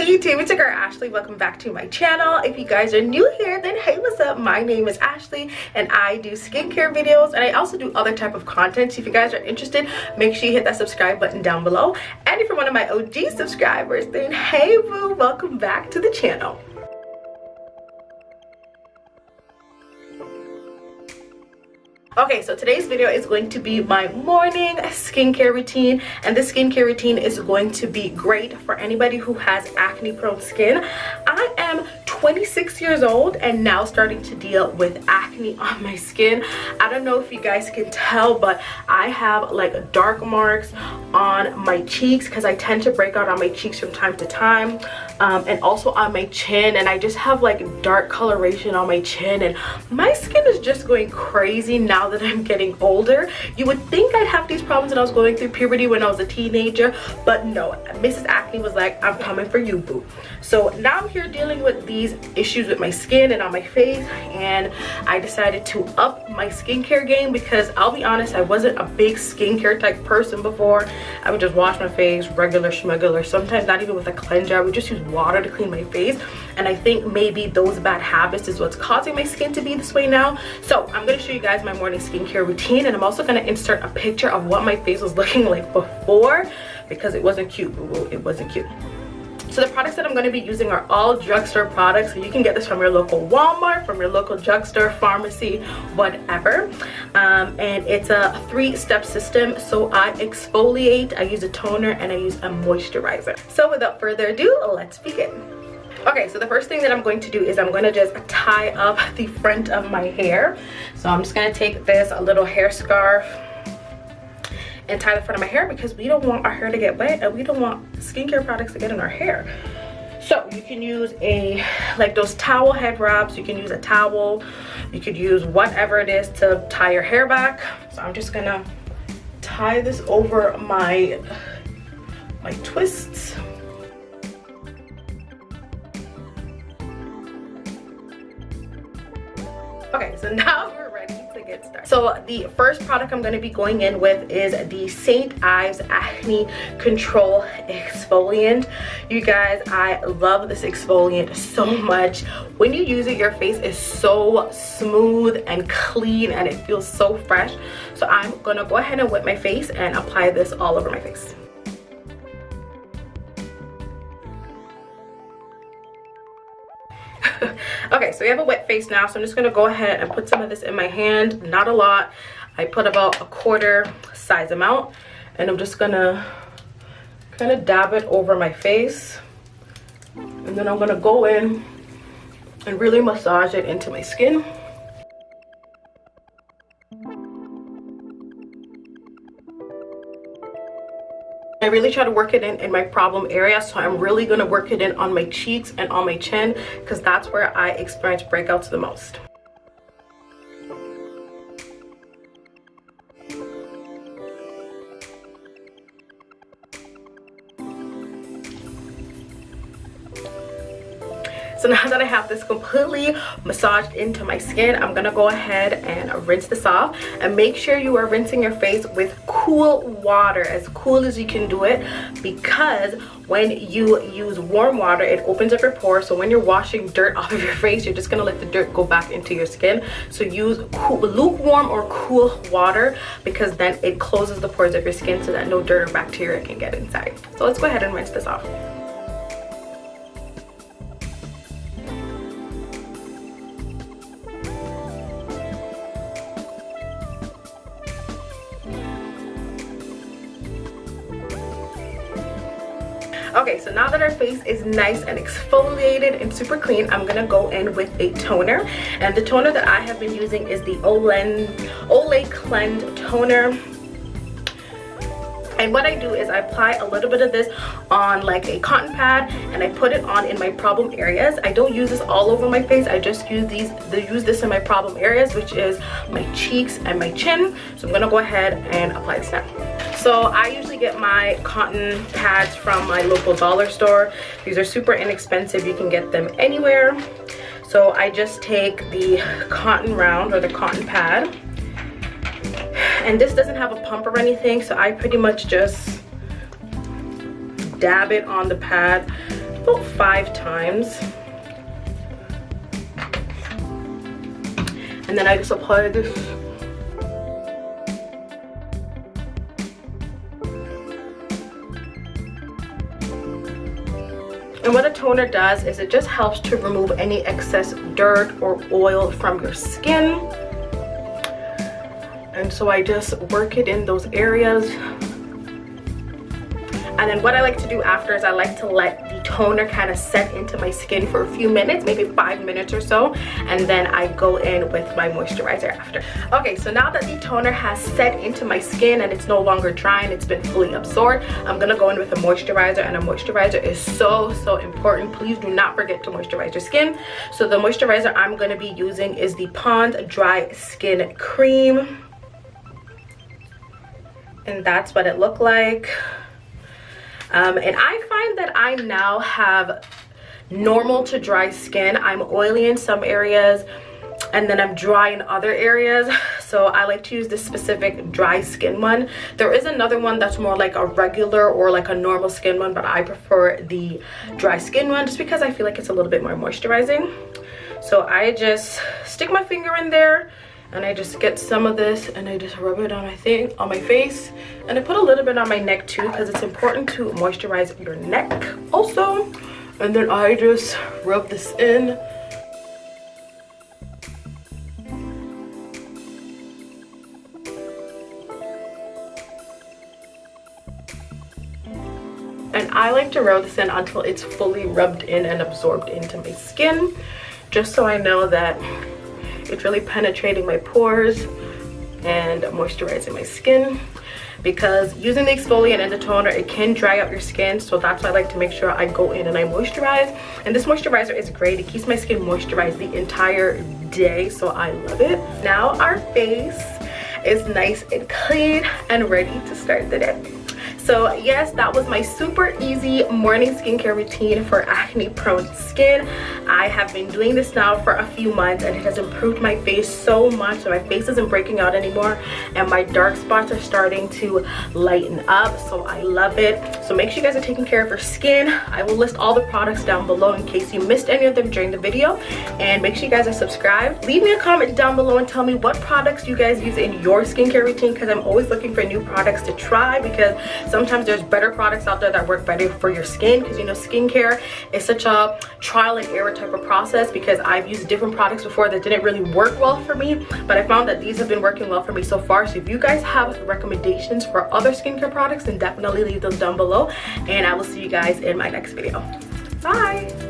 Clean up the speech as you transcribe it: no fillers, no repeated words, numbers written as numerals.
Hey YouTube, it's your girl Ashley. Welcome back to my channel. If you guys are new here, then hey, what's up? My name is Ashley and I do skincare videos and I also do other type of content. So if you guys are interested, make sure you hit that subscribe button down below. And if you're one of my OG subscribers, then hey boo, welcome back to the channel. Okay, so today's video is going to be my morning skincare routine, and this skincare routine is going to be great for anybody who has acne prone skin. I am 26 years old and now starting to deal with acne on my skin. I don't know if you guys can tell, but I have like dark marks on my cheeks because I tend to break out on my cheeks from time to time, and also on my chin, and I just have like dark coloration on my chin, and my skin is just going crazy now that I'm getting older. You would think I'd have these problems when I was going through puberty when I was a teenager, but no, Mrs. Acne was like, I'm coming for you, boo. So now I'm here dealing with these issues with my skin and on my face, and I decided to up my skincare game because I'll be honest, I wasn't a big skincare type person before. I would just wash my face regular schmegular, sometimes not even with a cleanser. I would just use water to clean my face, and I think maybe those bad habits is what's causing my skin to be this way now. So I'm going to show you guys my morning skincare routine, and I'm also going to insert a picture of what my face was looking like before because it wasn't cute. It wasn't cute. So the products that I'm going to be using are all drugstore products. So you can get this from your local Walmart, from your local drugstore, pharmacy, whatever. And it's a 3-step system. So I exfoliate, I use a toner, and I use a moisturizer. So without further ado, let's begin. Okay, so the first thing that I'm going to do is I'm going to just tie up the front of my hair. So I'm just going to take this little hair scarf and tie the front of my hair because we don't want our hair to get wet and we don't want skincare products to get in our hair. So you can use like those towel head wraps, you can use a towel, you could use whatever it is to tie your hair back. So I'm just gonna tie this over my twists. Okay, so now we're ready to get started. So the first product I'm going to be going in with is the St.Ives Acne Control Exfoliant. You guys, I love this exfoliant so much. When you use it, your face is so smooth and clean and it feels so fresh. So I'm going to go ahead and wet my face and apply this all over my face. Okay, so we have a wet face now, so I'm just going to go ahead and put some of this in my hand. Not a lot. I put about a 1/4 size amount, and I'm just going to kind of dab it over my face, and then I'm going to go in and really massage it into my skin. I really try to work it in my problem area, so I'm really going to work it in on my cheeks and on my chin because that's where I experience breakouts the most. So now that I have this completely massaged into my skin, I'm gonna go ahead and rinse this off, and make sure you are rinsing your face with cool water, as cool as you can do it, because when you use warm water, it opens up your pores. So when you're washing dirt off of your face, you're just gonna let the dirt go back into your skin. So use lukewarm or cool water, because then it closes the pores of your skin so that no dirt or bacteria can get inside. So let's go ahead and rinse this off. Okay, so now that our face is nice and exfoliated and super clean, I'm gonna go in with a toner, and the toner that I have been using is the Olay Cleanse Toner. And what I do is I apply a little bit of this on like a cotton pad, and I put it on in my problem areas. I don't use this all over my face. I just use this in my problem areas, which is my cheeks and my chin. So I'm gonna go ahead and apply this now. So I usually get my cotton pads from my local dollar store. These are super inexpensive. You can get them anywhere. So I just take the cotton round or the cotton pad, and this doesn't have a pump or anything, so I pretty much just dab it on the pad about 5 times. And then I just apply this. And what a toner does is it just helps to remove any excess dirt or oil from your skin. And so I just work it in those areas. And then what I like to do after is I like to let the toner kind of set into my skin for a few minutes, maybe 5 minutes or so, and then I go in with my moisturizer after. Okay, so now that the toner has set into my skin and it's no longer dry and it's been fully absorbed, I'm gonna go in with a moisturizer, and a moisturizer is so important. Please do not forget to moisturize your skin. So the moisturizer I'm gonna be using is the Pond's Dry Skin Cream. And that's what it looked like. And I find that I now have normal to dry skin. I'm oily in some areas and then I'm dry in other areas, so I like to use this specific dry skin one. There is another one that's more like a regular or like a normal skin one, but I prefer the dry skin one just because I feel like it's a little bit more moisturizing. So I just stick my finger in there and I just get some of this and I just rub it on my face, and I put a little bit on my neck too because it's important to moisturize your neck also. And then I just rub this in. And I like to rub this in until it's fully rubbed in and absorbed into my skin, just so I know that it's really penetrating my pores and moisturizing my skin. Because using the exfoliant and the toner, it can dry out your skin, so that's why I like to make sure I go in and I moisturize. And this moisturizer is great. It keeps my skin moisturized the entire day, so I love it. Now our face is nice and clean and ready to start the day. So yes, that was my super easy morning skincare routine for acne prone skin. I have been doing this now for a few months and it has improved my face so much. So my face isn't breaking out anymore and my dark spots are starting to lighten up, so I love it. So make sure you guys are taking care of your skin. I will list all the products down below in case you missed any of them during the video, and make sure you guys are subscribed. Leave me a comment down below and tell me what products you guys use in your skincare routine, because I'm always looking for new products to try, because sometimes there's better products out there that work better for your skin, because you know skincare is such a trial and error type of process, because I've used different products before that didn't really work well for me, but I found that these have been working well for me so far. So if you guys have recommendations for other skincare products, then definitely leave those down below, and I will see you guys in my next video. Bye.